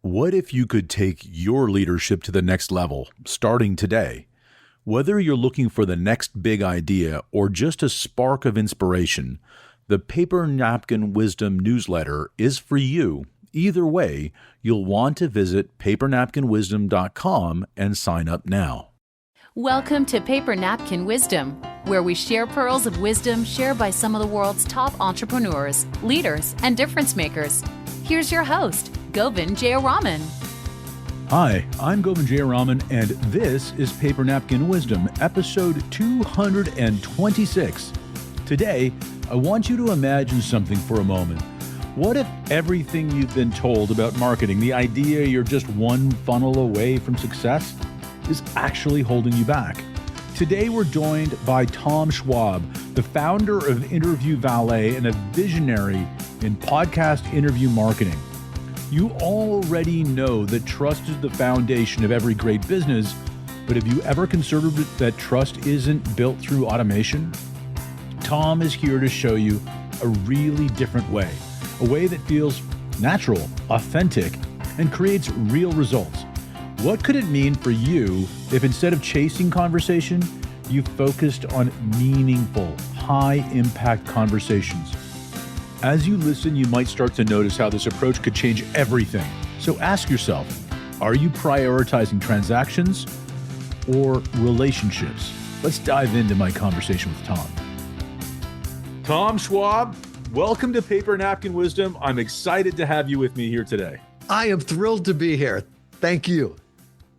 What if you could take your leadership to the next level, starting today? Whether you're looking for the next big idea or just a spark of inspiration, the Paper Napkin Wisdom newsletter is for you. Either way, you'll want to visit papernapkinwisdom.com and sign up now. Welcome to Paper Napkin Wisdom, where we share pearls of wisdom shared by some of the world's top entrepreneurs, leaders, and difference makers. Here's your host, Govind Jayaraman. Hi, I'm Govind Jayaraman, and this is Paper Napkin Wisdom, episode 226. Today, I want you to imagine something for a moment. What if everything you've been told about marketing, the idea you're just one funnel away from success, is actually holding you back? Today, we're joined by Tom Schwab, the founder of Interview Valet and a visionary in podcast interview marketing. You already know that trust is the foundation of every great business, but have you ever considered that trust isn't built through automation? Tom is here to show you a really different way, a way that feels natural, authentic, and creates real results. What could it mean for you if instead of chasing conversation, you focused on meaningful, high-impact conversations? As you listen, you might start to notice how this approach could change everything. So ask yourself, are you prioritizing transactions or relationships? Let's dive into my conversation with Tom. Tom Schwab, welcome to Paper Napkin Wisdom. I'm excited to have you with me here today. I am thrilled to be here. Thank you.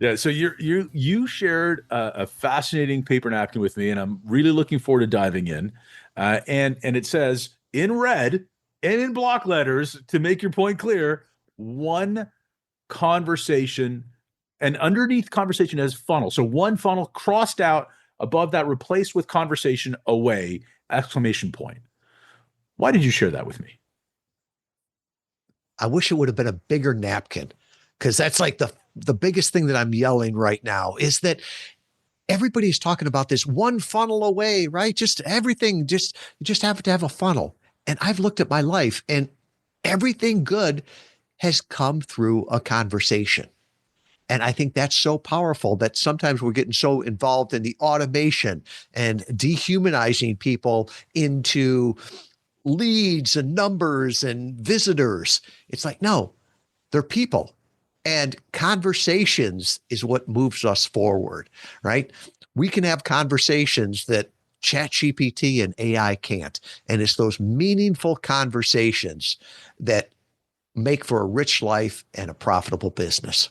Yeah, so you shared a fascinating paper napkin with me, and I'm really looking forward to diving in. And it says in red and in block letters, to make your point clear, one conversation, and underneath conversation has funnel. So one funnel crossed out, above that replaced with conversation away, exclamation point. Why did you share that with me? I wish it would have been a bigger napkin, because that's like the biggest thing that I'm yelling right now is that everybody's talking about this one funnel away, right? Just everything, you just have to have a funnel. And I've looked at my life, and everything good has come through a conversation. And I think that's so powerful that sometimes we're getting so involved in the automation and dehumanizing people into leads and numbers and visitors. It's like, no, they're people. And conversations is what moves us forward, right? We can have conversations that ChatGPT and AI can't. And it's those meaningful conversations that make for a rich life and a profitable business.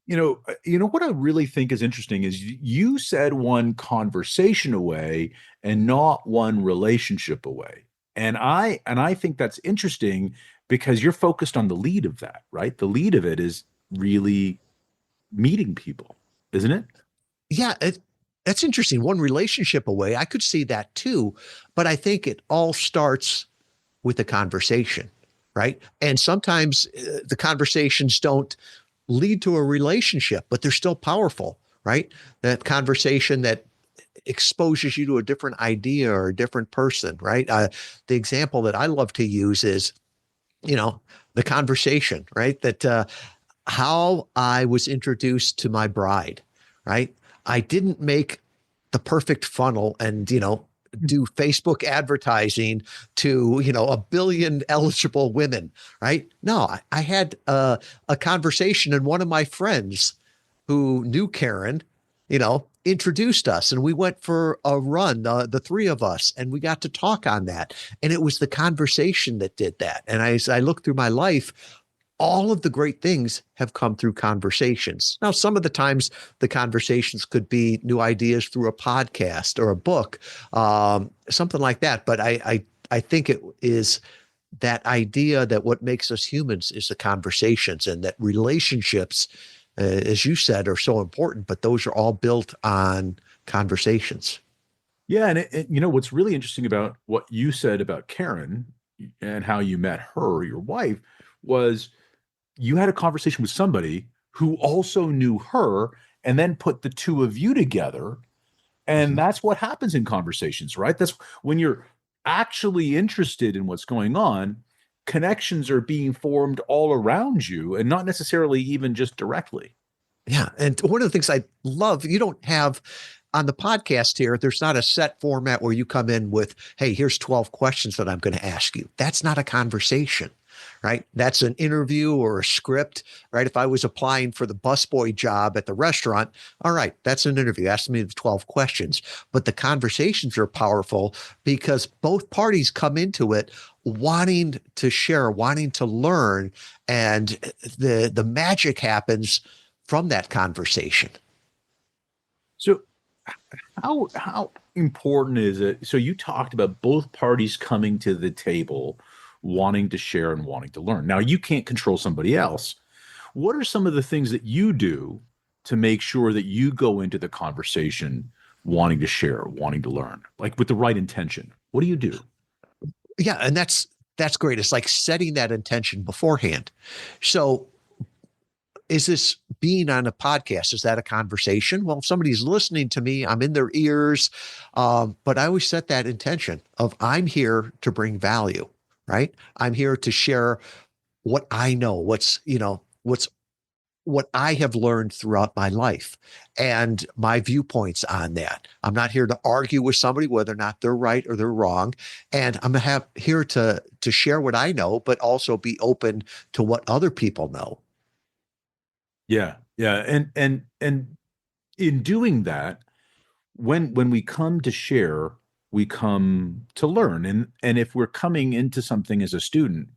You know what I really think is interesting is you said one conversation away and not one relationship away. And I think that's interesting because you're focused on the lead of that, right? The lead of it is really meeting people, isn't it? Yeah, that's interesting. One relationship away. I could see that too, but I think it all starts with a conversation, right? And sometimes the conversations don't lead to a relationship, but they're still powerful, right? That conversation that exposes you to a different idea or a different person, right? The example that I love to use is, the conversation, right? That how I was introduced to my bride, right? I didn't make the perfect funnel and, do Facebook advertising to, 1 billion eligible women, right? No, I had a conversation, and one of my friends who knew Karen, introduced us, and we went for a run, the three of us, and we got to talk on that. And it was the conversation that did that. And as I look through my life, all of the great things have come through conversations. Now, some of the times the conversations could be new ideas through a podcast or a book, something like that. But I think it is that idea that what makes us humans is the conversations, and that relationships, as you said, are so important, but those are all built on conversations. Yeah. And what's really interesting about what you said about Karen and how you met her, your wife, was you had a conversation with somebody who also knew her and then put the two of you together. And that's what happens in conversations, right? That's when you're actually interested in what's going on. connections are being formed all around you and not necessarily even just directly. Yeah. And one of the things I love, you don't have on the podcast here, there's not a set format where you come in with, hey, here's 12 questions that I'm going to ask you. That's not a conversation, right? That's an interview or a script, right? If I was applying for the busboy job at the restaurant, all right, that's an interview. Ask me the 12 questions. But the conversations are powerful because both parties come into it wanting to share, wanting to learn, and the magic happens from that conversation. So how important is it? So you talked about both parties coming to the table, wanting to share and wanting to learn. Now you can't control somebody else. What are some of the things that you do to make sure that you go into the conversation wanting to share, wanting to learn, like with the right intention? What do you do? Yeah, and that's great. It's like setting that intention beforehand. So is this being on a podcast? Is that a conversation? Well, if somebody's listening to me, I'm in their ears. But I always set that intention of I'm here to bring value, right? I'm here to share what I know, what's what I have learned throughout my life and my viewpoints on that. I'm not here to argue with somebody whether or not they're right or they're wrong. And I'm here to share what I know, but also be open to what other people know. Yeah, yeah, and in doing that, when we come to share, we come to learn, and if we're coming into something as a student,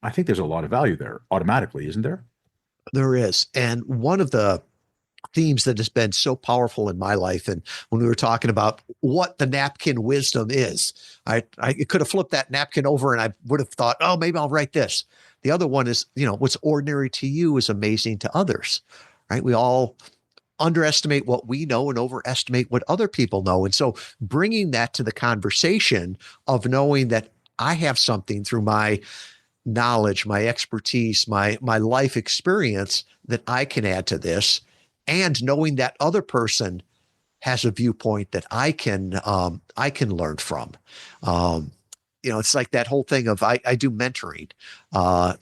I think there's a lot of value there automatically, isn't there? There is. And one of the themes that has been so powerful in my life, and when we were talking about what the napkin wisdom is, I could have flipped that napkin over and I would have thought, oh, maybe I'll write this. The other one is, what's ordinary to you is amazing to others, right? We all underestimate what we know and overestimate what other people know. And so bringing that to the conversation of knowing that I have something through my knowledge, my expertise, my life experience that I can add to this, and knowing that other person has a viewpoint that I can learn from. It's like that whole thing of I do mentoring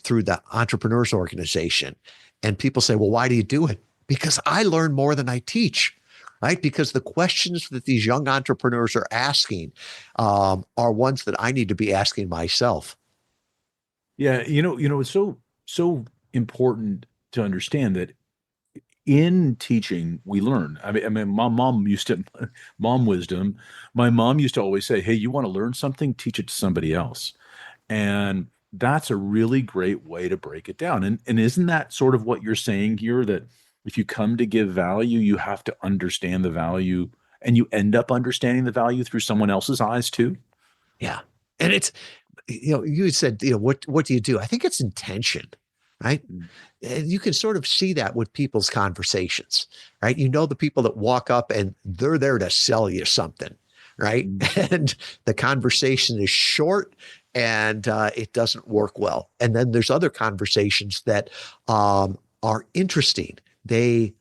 through the Entrepreneurs Organization, and people say, "Well, why do you do it?" Because I learn more than I teach. Right. Because the questions that these young entrepreneurs are asking are ones that I need to be asking myself. Yeah, it's so important to understand that in teaching we learn. I mean, my mom used to, mom wisdom. My mom used to always say, "Hey, you want to learn something? Teach it to somebody else." And that's a really great way to break it down. And isn't that sort of what you're saying here? That if you come to give value, you have to understand the value, and you end up understanding the value through someone else's eyes too. Yeah. And it's, you said, what do you do? I think it's intention, right? Mm. And you can sort of see that with people's conversations, right? The people that walk up and they're there to sell you something, right? Mm. And the conversation is short and it doesn't work well. And then there's other conversations that are interesting. They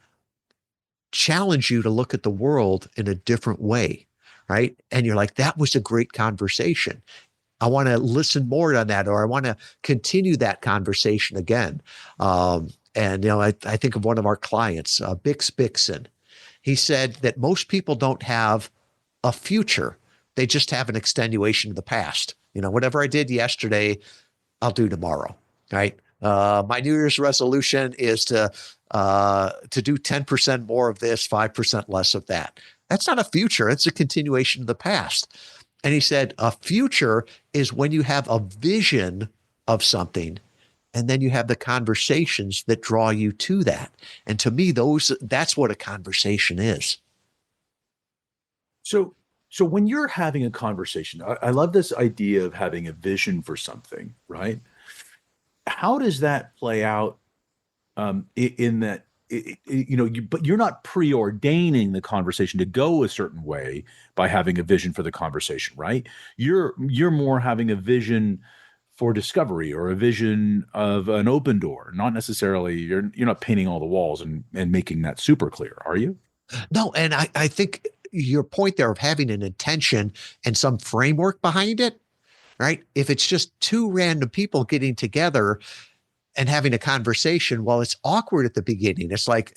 challenge you to look at the world in a different way, right? And you're like, that was a great conversation. I want to listen more on that, or I want to continue that conversation again. And I think of one of our clients, Bix Bixon. He said that most people don't have a future; they just have an extenuation of the past. Whatever I did yesterday, I'll do tomorrow. Right? My New Year's resolution is to do 10% more of this, 5% less of that. That's not a future; it's a continuation of the past. And he said, a future is when you have a vision of something, and then you have the conversations that draw you to that. And to me, that's what a conversation is. So when you're having a conversation, I love this idea of having a vision for something, right? How does that play out in that but you're not preordaining the conversation to go a certain way by having a vision for the conversation, right? You're more having a vision for discovery or a vision of an open door, not necessarily you're not painting all the walls and making that super clear, are you? No, and I think your point there of having an intention and some framework behind it, right? If it's just two random people getting together and having a conversation, well, it's awkward at the beginning. It's like,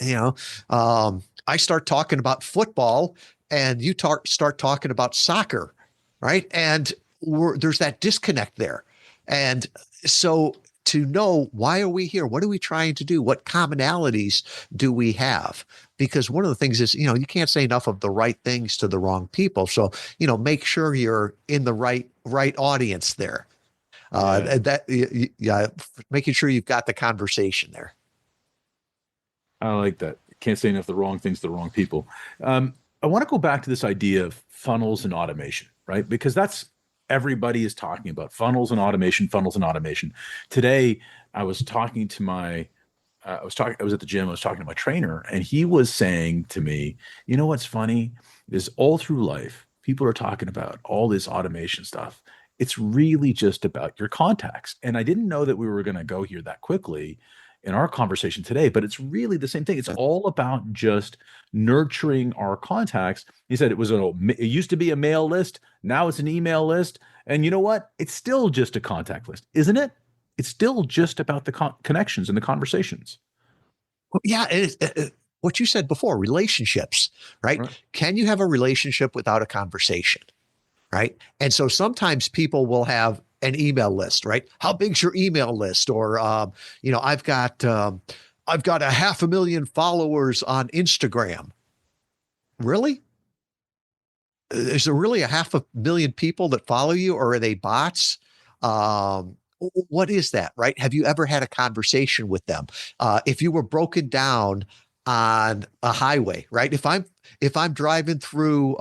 I start talking about football and you start talking about soccer, right? And there's that disconnect there. And so to know, why are we here? What are we trying to do? What commonalities do we have? Because one of the things is, you can't say enough of the right things to the wrong people. So, make sure you're in the right audience there. Making sure you've got the conversation there. I like that. Can't say enough the wrong things to the wrong people. I want to go back to this idea of funnels and automation, right? Because everybody is talking about funnels and automation, funnels and automation. Today, I was talking to I was at the gym, I was talking to my trainer, and he was saying to me, what's funny is all through life, people are talking about all this automation stuff. It's really just about your contacts. And I didn't know that we were going to go here that quickly in our conversation today, but it's really the same thing. It's all about just nurturing our contacts. He said it used to be a mail list. Now it's an email list. And you know what? It's still just a contact list, isn't it? It's still just about the connections and the conversations. Well, yeah. What you said before, relationships, right? Can you have a relationship without a conversation? Right. And so sometimes people will have an email list, right? How big's your email list? Or, I've got 500,000 followers on Instagram. Really? Is there really 500,000 people that follow you, or are they bots? What is that, right? Have you ever had a conversation with them? If you were broken down on a highway, right? If I'm driving through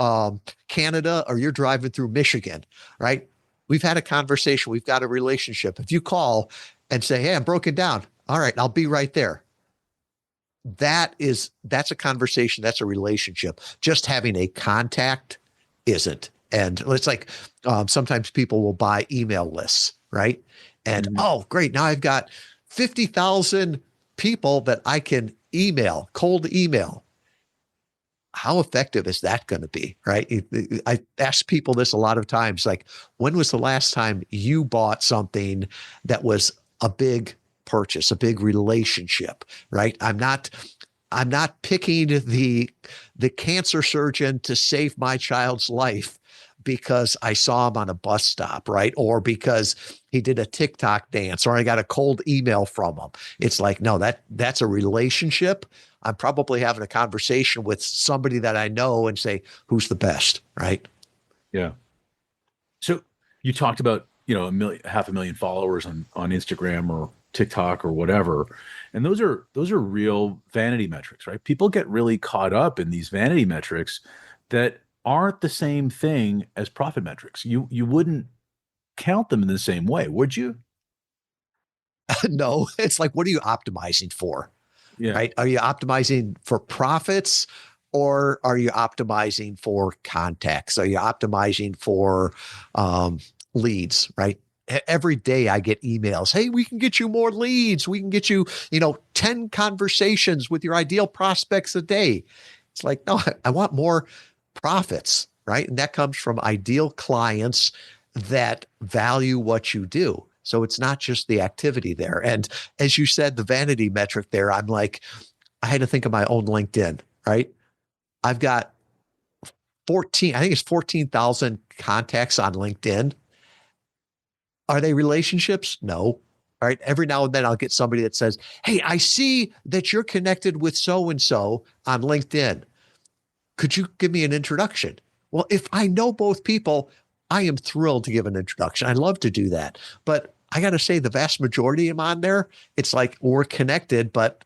Canada or you're driving through Michigan, right? We've had a conversation. We've got a relationship. If you call and say, hey, I'm broken down. All right, I'll be right there. That's a conversation. That's a relationship. Just having a contact isn't. And it's like sometimes people will buy email lists, right? And oh, great. Now I've got 50,000 people that I can email, cold email. How effective is that going to be, right? I ask people this a lot of times, like, when was the last time you bought something that was a big purchase, a big relationship, right? I'm not picking the cancer surgeon to save my child's life because I saw him on a bus stop, right? Or because he did a TikTok dance, or I got a cold email from him. It's like, no, that's a relationship. I'm probably having a conversation with somebody that I know and say, who's the best, right? Yeah. So you talked about, 500,000 followers on Instagram or TikTok or whatever. And those are real vanity metrics, right? People get really caught up in these vanity metrics that aren't the same thing as profit metrics. You wouldn't count them in the same way, would you? No, it's like, what are you optimizing for? Yeah. Right? Are you optimizing for profits, or are you optimizing for contacts? Are you optimizing for leads, right? Every day I get emails. Hey, we can get you more leads. We can get you, 10 conversations with your ideal prospects a day. It's like, no, I want more profits, right? And that comes from ideal clients that value what you do. So it's not just the activity there. And as you said, the vanity metric there, I'm like, I had to think of my own LinkedIn, right? I've got 14,000 contacts on LinkedIn. Are they relationships? No. All right. Every now and then I'll get somebody that says, hey, I see that you're connected with so-and-so on LinkedIn. Could you give me an introduction? Well, if I know both people, I am thrilled to give an introduction. I love to do that. But I got to say, the vast majority of them on there, it's like, we're connected, but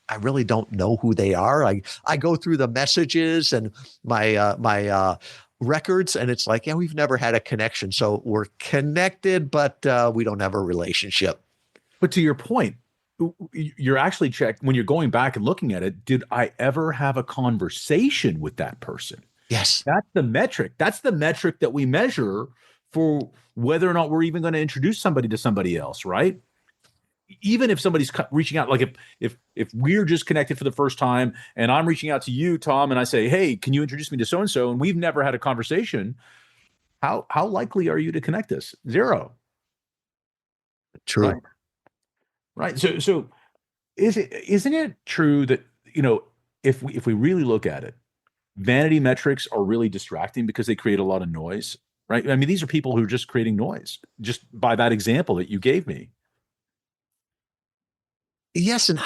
I really don't know who they are. I go through the messages and my records, and it's like, yeah, we've never had a connection. So we're connected, but we don't have a relationship. But to your point, you're actually when you're going back and looking at it, did I ever have a conversation with that person? Yes. That's the metric. That's the metric that we measure for whether or not we're even going to introduce somebody to somebody else, right? Even if somebody's reaching out, like if we're just connected for the first time and I'm reaching out to you, Tom, and I say, hey, can you introduce me to so-and-so? And we've never had a conversation. how likely are you to connect this? Zero, right? True. Right. So isn't it true that, if we really look at it, vanity metrics are really distracting because they create a lot of noise, right? I mean, these are people who are just creating noise just by that example that you gave me. Yes. And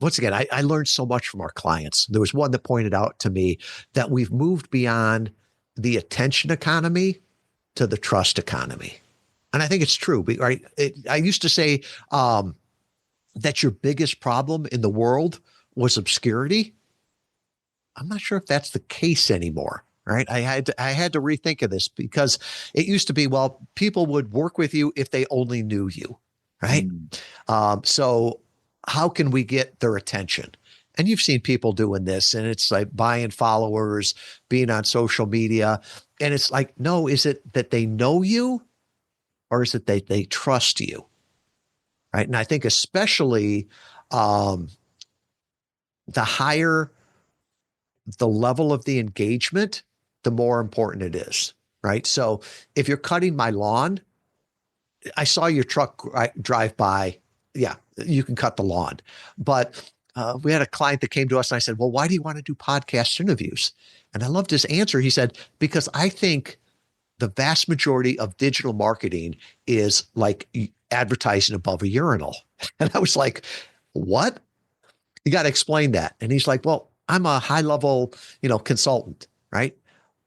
once again, I learned so much from our clients. There was one that pointed out to me that we've moved beyond the attention economy to the trust economy. And I think it's true, right? I used to say that your biggest problem in the world was obscurity. I'm not sure if that's the case anymore. Right. I had to rethink of this because it used to be, well, people would work with you if they only knew you. Right. Mm. So how can we get their attention? And you've seen people doing this, and it's like buying followers, being on social media. And it's like, no, is it that they know you, or is it they trust you? Right. And I think especially um, the higher the level of the engagement, the more important it is. Right. So if you're cutting my lawn, I saw your truck drive by. Yeah, you can cut the lawn. But we had a client that came to us and I said, well, why do you want to do podcast interviews? And I loved his answer. He said, because I think the vast majority of digital marketing is like advertising above a urinal. And I was like, what? You got to explain that. And he's like, well, I'm a high level, consultant, right?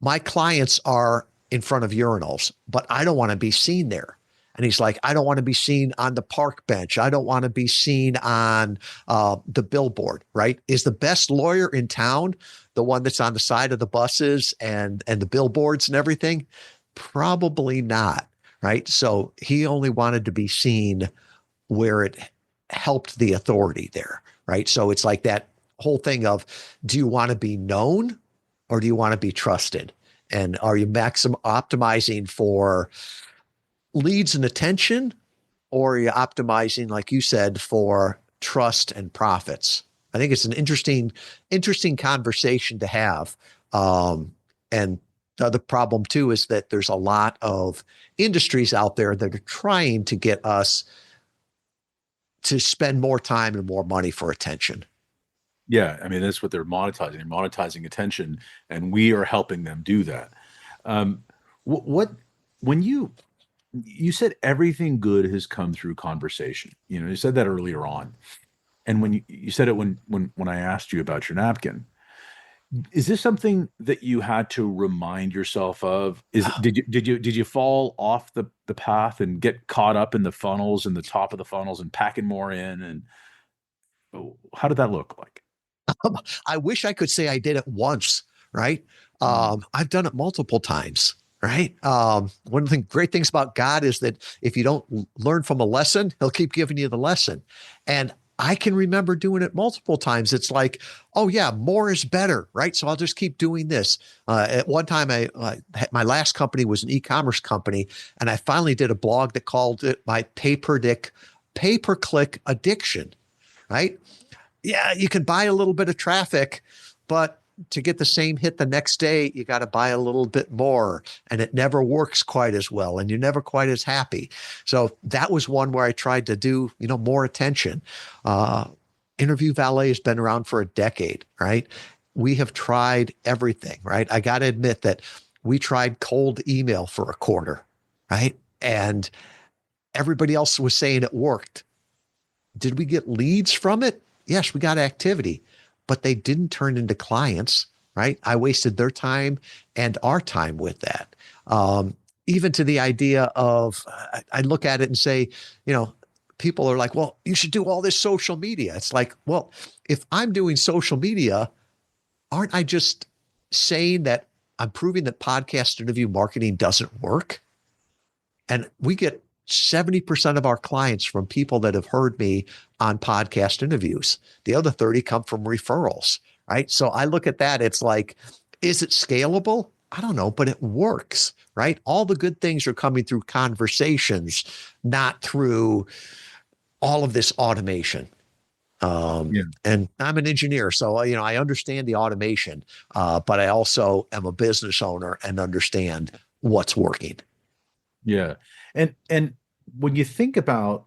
My clients are in front of urinals, but I don't want to be seen there. And he's like, I don't want to be seen on the park bench. I don't want to be seen on the billboard, right? Is the best lawyer in town the one that's on the side of the buses and the billboards and everything? Probably not, right? So he only wanted to be seen where it helped the authority there, right? So it's like that whole thing of, do you want to be known or do you want to be trusted? And are you optimizing for leads and attention, or are you optimizing, like you said, for trust and profits? I think it's an interesting conversation to have. And the other problem too is that there's a lot of industries out there that are trying to get us to spend more time and more money for attention. Yeah, I mean, that's what they're monetizing. They're monetizing attention, and we are helping them do that. Um, what when you said everything good has come through conversation. You said that earlier on, and when you said it when I asked you about your napkin, is this something that you had to remind yourself of? Did you fall off the path and get caught up in the funnels and the top of the funnels and packing more in? And how did that look like? I wish I could say I did it once, right? I've done it multiple times, right? One of the great things about God is that if you don't learn from a lesson, he'll keep giving you the lesson. And I can remember doing it multiple times. It's like, oh yeah, more is better, right? So I'll just keep doing this. At one time, my last company was an e-commerce company, and I finally did a blog that called it my pay-per-click addiction, right? Yeah, you can buy a little bit of traffic, but to get the same hit the next day, you got to buy a little bit more, and it never works quite as well, and you're never quite as happy. So that was one where I tried to do, more attention. Interview Valet has been around for a decade, right? We have tried everything, right? I got to admit that we tried cold email for a quarter, right? And everybody else was saying it worked. Did we get leads from it? Yes, we got activity, but they didn't turn into clients, right? I wasted their time and our time with that. Even to the idea of, I look at it and say, people are like, well, you should do all this social media. It's like, well, if I'm doing social media, aren't I just saying that I'm proving that podcast interview marketing doesn't work? And we get 70% of our clients from people that have heard me on podcast interviews. The other 30 come from referrals, right? So I look at that. It's like, is it scalable? I don't know, but it works, right? All the good things are coming through conversations, not through all of this automation. Yeah. And I'm an engineer, so I understand the automation, but I also am a business owner and understand what's working. Yeah. And when you think about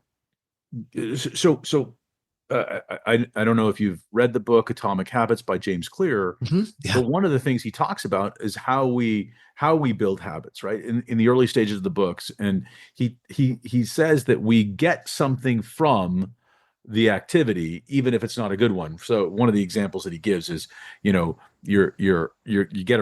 I don't know if you've read the book Atomic Habits by James Clear, Yeah. but one of the things he talks about is how we build habits, right? In the early stages of the books, and he says that we get something from the activity, even if it's not a good one. So one of the examples that he gives is, you get a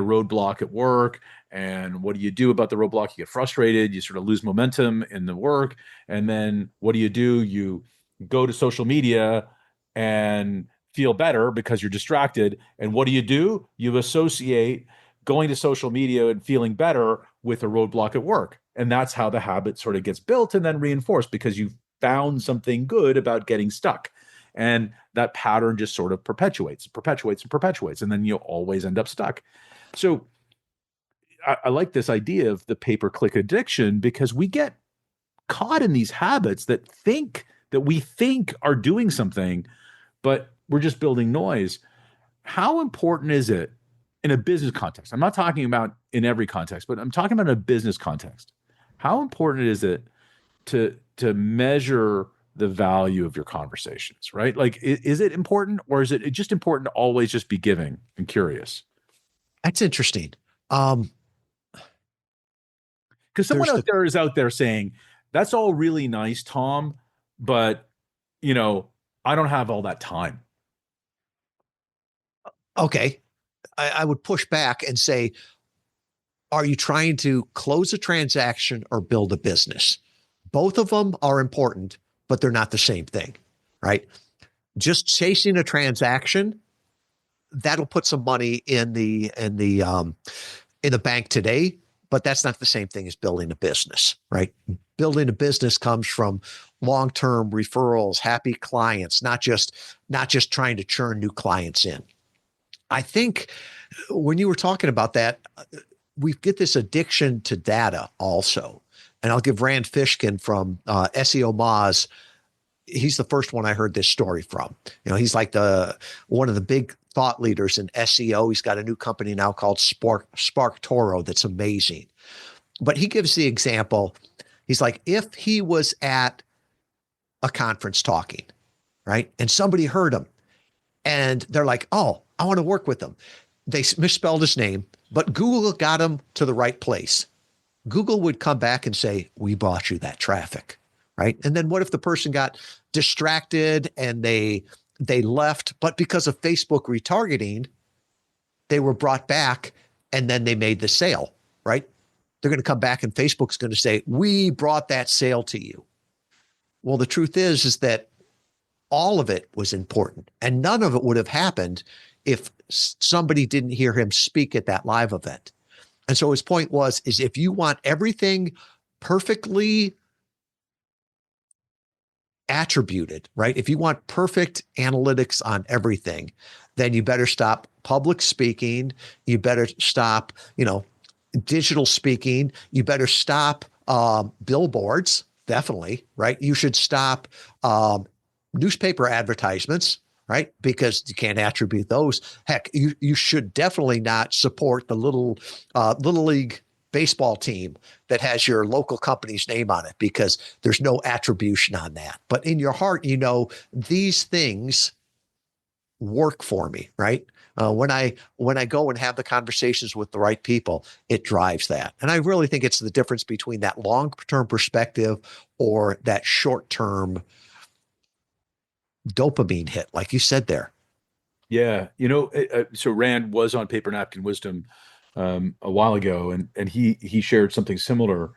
roadblock at work, and what do you do about the roadblock? You get frustrated, you sort of lose momentum in the work, and then what do? You go to social media and feel better because you're distracted. And what do? You associate going to social media and feeling better with a roadblock at work. And that's how the habit sort of gets built and then reinforced because you've found something good about getting stuck. And that pattern just sort of perpetuates, and perpetuates. And then you'll always end up stuck. So I like this idea of the pay-per-click addiction because we get caught in these habits that we think are doing something, but we're just building noise. How important is it in a business context? I'm not talking about in every context, but I'm talking about a business context. How important is it to measure the value of your conversations, right? Like, is it important, or is it just important to always just be giving and curious? That's interesting. Because someone is out there saying, that's all really nice, Tom, but I don't have all that time. Okay. I would push back and say, are you trying to close a transaction or build a business? Both of them are important, but they're not the same thing, right? Just chasing a transaction, that'll put some money in the bank today, but that's not the same thing as building a business, right? Building a business comes from long-term referrals, happy clients, not just trying to churn new clients in. I think when you were talking about that, we get this addiction to data also. And I'll give Rand Fishkin from SEO Moz. He's the first one I heard this story from. He's like one of the big thought leaders in SEO. He's got a new company now called Spark Toro that's amazing. But he gives the example. He's like, if he was at a conference talking, right, and somebody heard him, and they're like, oh, I want to work with him. They misspelled his name, but Google got him to the right place. Google would come back and say, we brought you that traffic, right? And then what if the person got distracted and they left, but because of Facebook retargeting, they were brought back and then they made the sale, right? They're going to come back and Facebook's going to say, we brought that sale to you. Well, the truth is that all of it was important and none of it would have happened if somebody didn't hear him speak at that live event. And so his point is if you want everything perfectly attributed, right? If you want perfect analytics on everything, then you better stop public speaking. You better stop, digital speaking. You better stop billboards, definitely, right? You should stop newspaper advertisements, right? Because you can't attribute those. Heck, you should definitely not support the little league baseball team that has your local company's name on it because there's no attribution on that. But in your heart, these things work for me, right? When I go and have the conversations with the right people, it drives that. And I really think it's the difference between that long-term perspective or that short-term dopamine hit, like you said there. Yeah. So Rand was on Paper Napkin Wisdom a while ago, and he shared something similar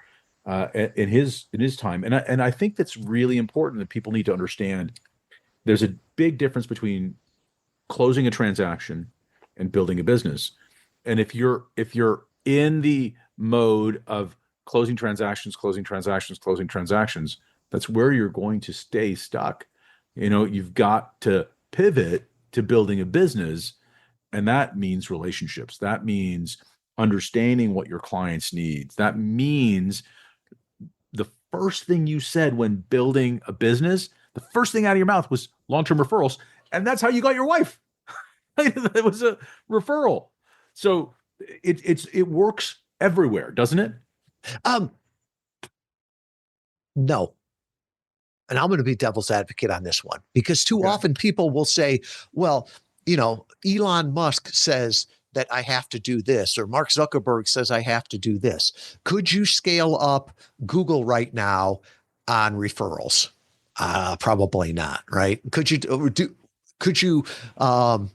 in his time. And I think that's really important that people need to understand. There's a big difference between closing a transaction and building a business. And if you're in the mode of closing transactions, that's where you're going to stay stuck. You've got to pivot to building a business, and that means relationships. That means understanding what your clients need. That means the first thing you said when building a business, the first thing out of your mouth was long-term referrals, and that's how you got your wife. It was a referral. So it works everywhere, doesn't it? Um, no. And I'm going to be devil's advocate on this one because too Okay. often people will say, well, Elon Musk says that I have to do this, or Mark Zuckerberg says I have to do this. Could you scale up Google right now on referrals? Probably not, right? Could you um,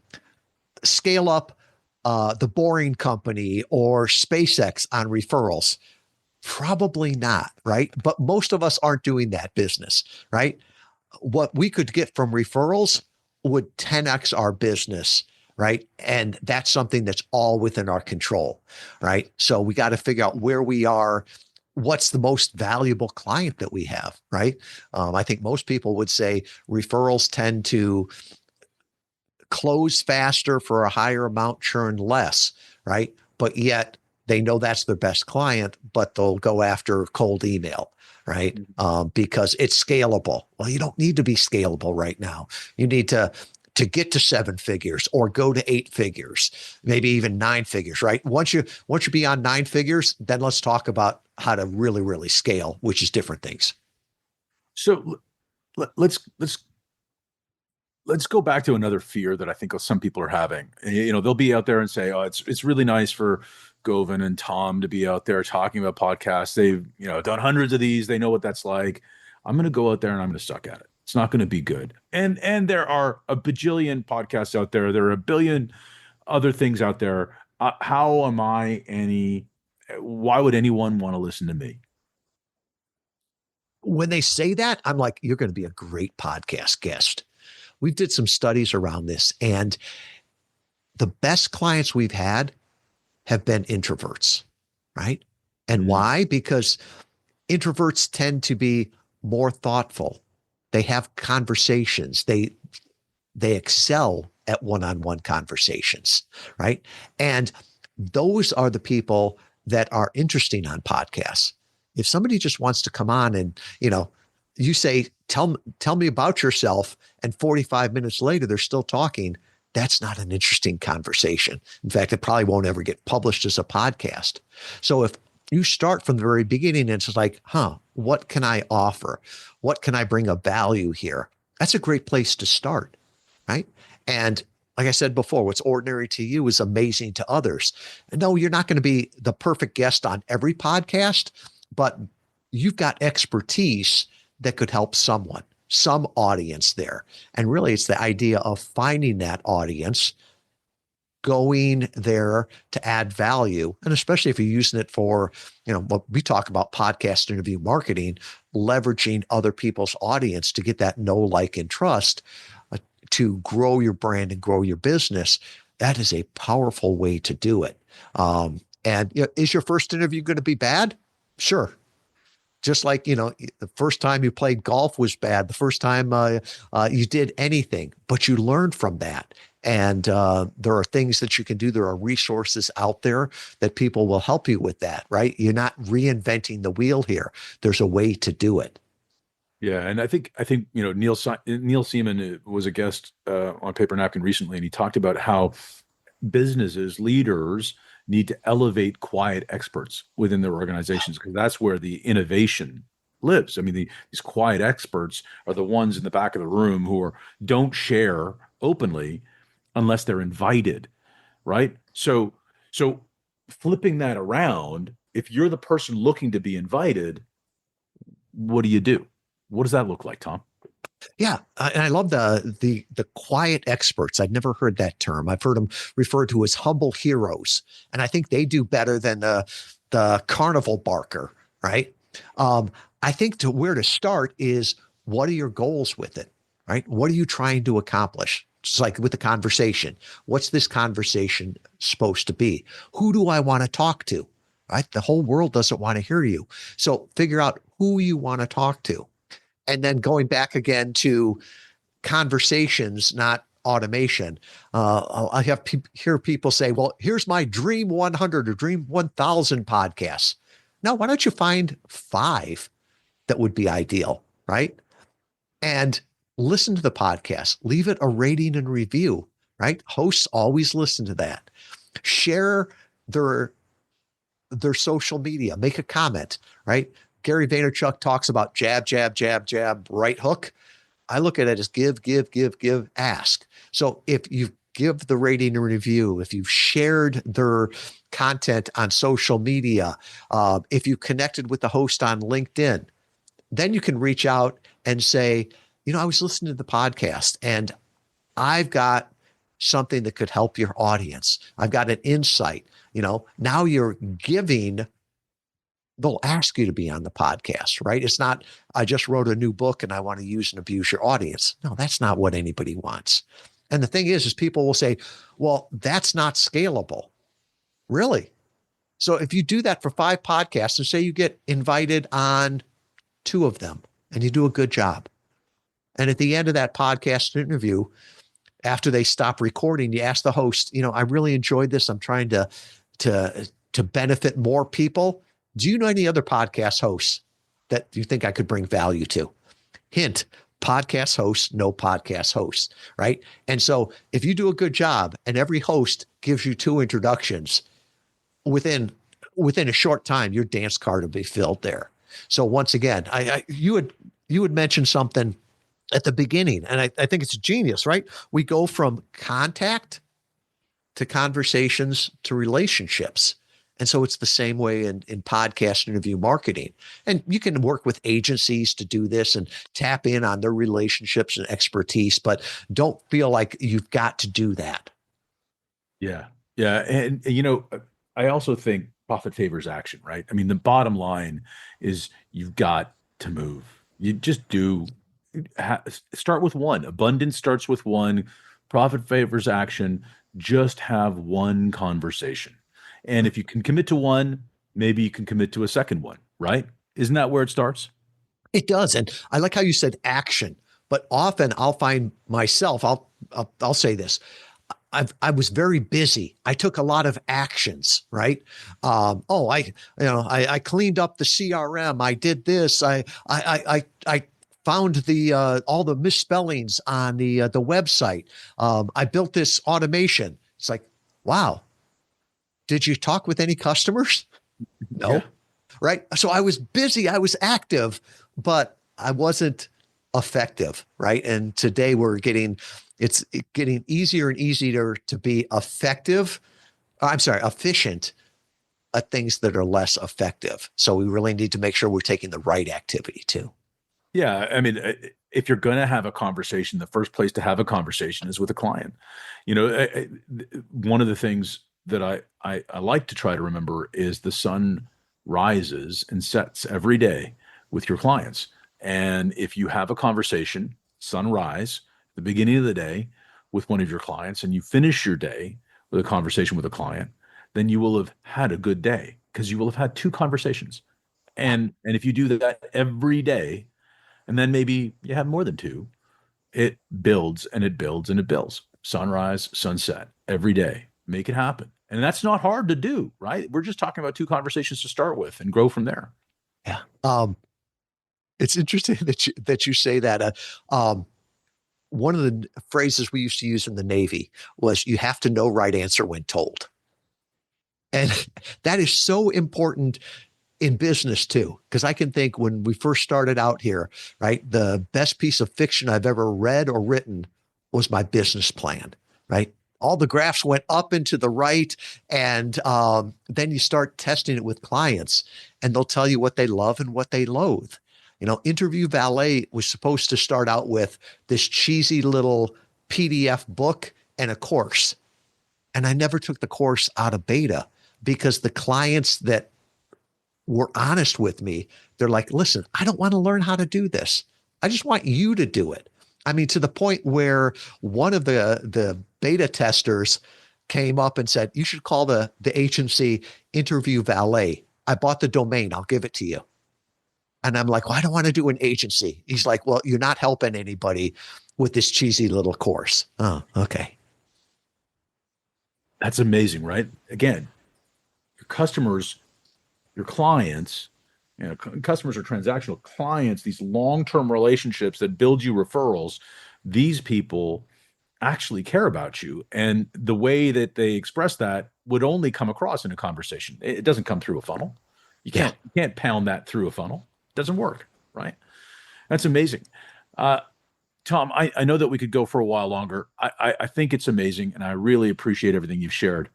scale up the Boring Company or SpaceX on referrals? Probably not, right? But most of us aren't doing that business, right? What we could get from referrals would 10x our business, right? And that's something that's all within our control, right? So we got to figure out where we are, what's the most valuable client that we have, right? I think most people would say referrals tend to close faster for a higher amount, churn less, right? But yet they know that's their best client, but they'll go after cold email, right? Because it's scalable. Well, you don't need to be scalable right now. You need to get to 7 figures or go to 8 figures, maybe even 9 figures, right? Once you be on 9 figures, then let's talk about how to really, really scale, which is different things. So let's go back to another fear that I think some people are having. They'll be out there and say, "Oh, it's really nice for Govind and Tom to be out there talking about podcasts. They've done hundreds of these. They know what that's like. I'm going to go out there and I'm going to suck at it. It's not going to be good." And there are a bajillion podcasts out there. There are a billion other things out there. How am I any? Why would anyone want to listen to me? When they say that, I'm like, you're going to be a great podcast guest. We did some studies around this, and the best clients we've had have been introverts, right? And why? Because introverts tend to be more thoughtful. They have conversations. They excel at one-on-one conversations, right? And those are the people that are interesting on podcasts. If somebody just wants to come on and, you say, tell me about yourself, and 45 minutes later, they're still talking, that's not an interesting conversation. In fact, it probably won't ever get published as a podcast. So if you start from the very beginning and it's like, what can I offer? What can I bring of value here? That's a great place to start, right? And like I said before, what's ordinary to you is amazing to others. And no, you're not going to be the perfect guest on every podcast, but you've got expertise that could help someone, some audience there. And really, it's the idea of finding that audience, going there to add value. And especially if you're using it for, what we talk about podcast interview marketing, leveraging other people's audience to get that know, like, and trust to grow your brand and grow your business. That is a powerful way to do it. And is your first interview going to be bad? Sure. Just like, the first time you played golf was bad. The first time you did anything, but you learned from that. And there are things that you can do. There are resources out there that people will help you with that, right? You're not reinventing the wheel here. There's a way to do it. Yeah, and I think Neil Seaman was a guest on Paper Napkin recently, and he talked about how businesses, leaders need to elevate quiet experts within their organizations, because that's where the innovation lives. I mean, these quiet experts are the ones in the back of the room who don't share openly unless they're invited, right? So flipping that around, if you're the person looking to be invited, what do you do? What does that look like, Tom? Yeah, and I love the quiet experts. I've never heard that term. I've heard them referred to as humble heroes, and I think they do better than the carnival barker, right? I think where to start is, what are your goals with it, right? What are you trying to accomplish? It's like with the conversation. What's this conversation supposed to be? Who do I want to talk to? Right? The whole world doesn't want to hear you. So figure out who you want to talk to. And then going back again to conversations, not automation. I hear people say, well, here's my dream 100 or dream 1000 podcasts. Now, why don't you find 5 that would be ideal, right? And listen to the podcast, leave it a rating and review, right? Hosts always listen to that. Share their social media, make a comment, right? Gary Vaynerchuk talks about jab, jab, jab, jab, right hook. I look at it as give, give, give, give, ask. So if you give the rating and review, if you've shared their content on social media, if you connected with the host on LinkedIn, then you can reach out and say, I was listening to the podcast and I've got something that could help your audience. I've got an insight. Now you're giving. They'll ask you to be on the podcast, right? It's not, I just wrote a new book and I want to use and abuse your audience. No, that's not what anybody wants. And the thing is people will say, well, that's not scalable. Really? So if you do that for 5 podcasts and say you get invited on 2 of them and you do a good job. And at the end of that podcast interview, after they stop recording, you ask the host, I really enjoyed this. I'm trying to benefit more people. Do you know any other podcast hosts that you think I could bring value to? Hint, podcast hosts, no podcast hosts, right? And so if you do a good job and every host gives you 2 introductions, within a short time, your dance card will be filled there. So once again, you would mention something at the beginning, and I think it's genius, right? We go from contact to conversations to relationships. And so it's the same way in podcast interview marketing. And you can work with agencies to do this and tap in on their relationships and expertise, but don't feel like you've got to do that. Yeah. Yeah. And, I also think profit favors action, right? I mean, the bottom line is you've got to move. You just do. Start with one. Abundance starts with one. Profit favors action. Just have one conversation. And if you can commit to one, maybe you can commit to a second one, right? Isn't that where it starts? It does. And I like how you said action, but often I'll find myself, I'll say this. I was very busy. I took a lot of actions, right? I cleaned up the CRM. I did this. I found all the misspellings on the website. I built this automation. It's like, wow. Did you talk with any customers? No. Yeah. Right. So I was busy. I was active, but I wasn't effective. Right. And today it's getting easier and easier to be efficient at things that are less effective. So we really need to make sure we're taking the right activity too. Yeah. I mean, if you're going to have a conversation, the first place to have a conversation is with a client. One of the things that I like to try to remember is the sun rises and sets every day with your clients. And if you have a conversation, sunrise, the beginning of the day with one of your clients, and you finish your day with a conversation with a client, then you will have had a good day because you will have had 2 conversations. And if you do that every day, and then maybe you have more than 2, it builds and it builds and it builds. Sunrise, sunset, every day. Make it happen. And that's not hard to do, right? We're just talking about 2 conversations to start with and grow from there. Yeah. It's interesting that you say that. One of the phrases we used to use in the Navy was you have to know right answer when told. And that is so important in business too, because I can think when we first started out here, right, the best piece of fiction I've ever read or written was my business plan, right? All the graphs went up and to the right. And then you start testing it with clients and they'll tell you what they love and what they loathe. Interview Valet was supposed to start out with this cheesy little PDF book and a course. And I never took the course out of beta because the clients that were honest with me, they're like, listen, I don't want to learn how to do this. I just want you to do it. I mean, to the point where one of the beta testers came up and said, you should call the agency Interview Valet. I bought the domain. I'll give it to you. And I'm like, well, I don't want to do an agency. He's like, well, you're not helping anybody with this cheesy little course. Oh, okay. That's amazing, right? Again, your customers, your clients, customers are transactional. Clients, these long-term relationships that build you referrals, these people actually care about you. And the way that they express that would only come across in a conversation. It doesn't come through a funnel. You can't pound that through a funnel. It doesn't work, right? That's amazing. Tom, I know that we could go for a while longer. I think it's amazing, and I really appreciate everything you've shared.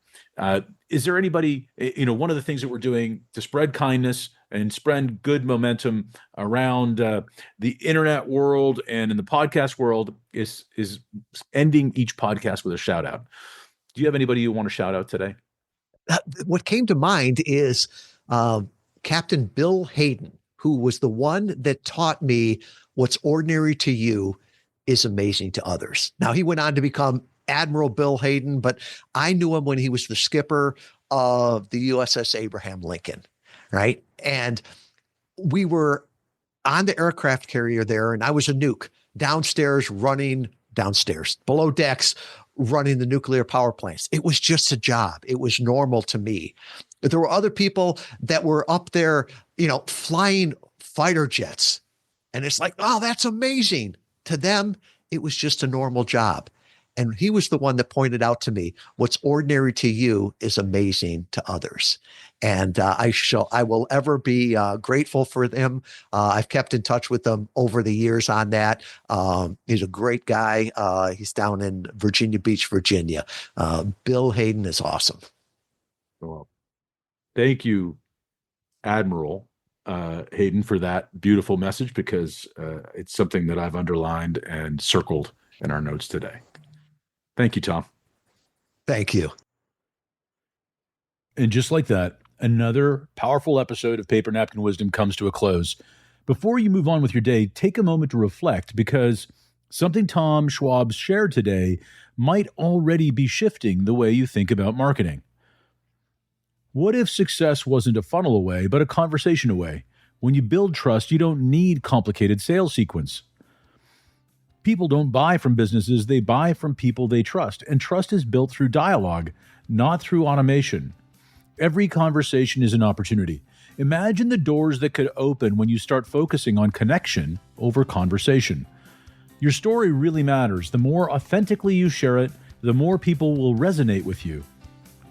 Is there anybody, one of the things that we're doing to spread kindness and spread good momentum around the internet world and in the podcast world is ending each podcast with a shout out. Do you have anybody you want to shout out today? What came to mind is Captain Bill Hayden, who was the one that taught me what's ordinary to you is amazing to others. Now, he went on to become Admiral Bill Hayden, but I knew him when he was the skipper of the USS Abraham Lincoln, right? And we were on the aircraft carrier there, and I was a nuke below decks, running the nuclear power plants. It was just a job. It was normal to me. But there were other people that were up there, flying fighter jets. And it's like, oh, that's amazing. To them, it was just a normal job. And he was the one that pointed out to me, what's ordinary to you is amazing to others. And I will ever be grateful for them. I've kept in touch with them over the years on that. He's a great guy. He's down in Virginia Beach, Virginia. Bill Hayden is awesome. Well, thank you, Admiral Hayden, for that beautiful message, because it's something that I've underlined and circled in our notes today. Thank you, Tom. Thank you. And just like that, another powerful episode of Paper Napkin Wisdom comes to a close. Before you move on with your day, take a moment to reflect, because something Tom Schwab shared today might already be shifting the way you think about marketing. What if success wasn't a funnel away, but a conversation away? When you build trust, you don't need complicated sales sequence. People don't buy from businesses, they buy from people they trust. And trust is built through dialogue, not through automation. Every conversation is an opportunity. Imagine the doors that could open when you start focusing on connection over conversation. Your story really matters. The more authentically you share it, the more people will resonate with you.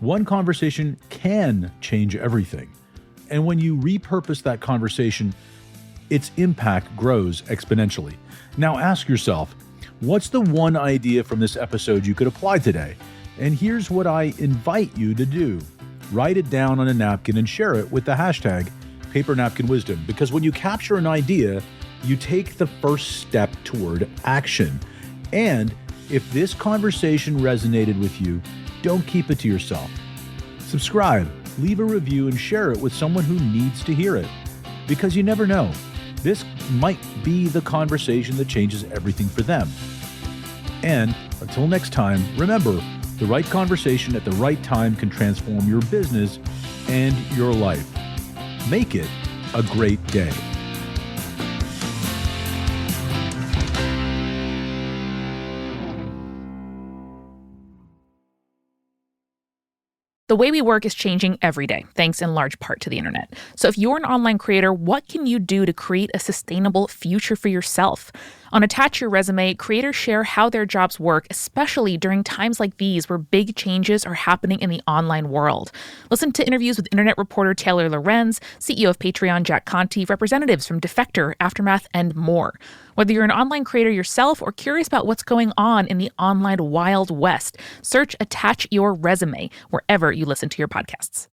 One conversation can change everything. And when you repurpose that conversation, its impact grows exponentially. Now ask yourself, what's the one idea from this episode you could apply today? And here's what I invite you to do. Write it down on a napkin and share it with the hashtag Paper Napkin Wisdom, because when you capture an idea, you take the first step toward action. And if this conversation resonated with you, don't keep it to yourself. Subscribe, leave a review, and share it with someone who needs to hear it. Because you never know, this might be the conversation that changes everything for them. And until next time, remember, the right conversation at the right time can transform your business and your life. Make it a great day. The way we work is changing every day, thanks in large part to the internet. So if you're an online creator, what can you do to create a sustainable future for yourself? On Attach Your Resume, creators share how their jobs work, especially during times like these where big changes are happening in the online world. Listen to interviews with internet reporter Taylor Lorenz, CEO of Patreon Jack Conte, representatives from Defector, Aftermath, and more. Whether you're an online creator yourself or curious about what's going on in the online Wild West, search Attach Your Resume wherever you listen to your podcasts.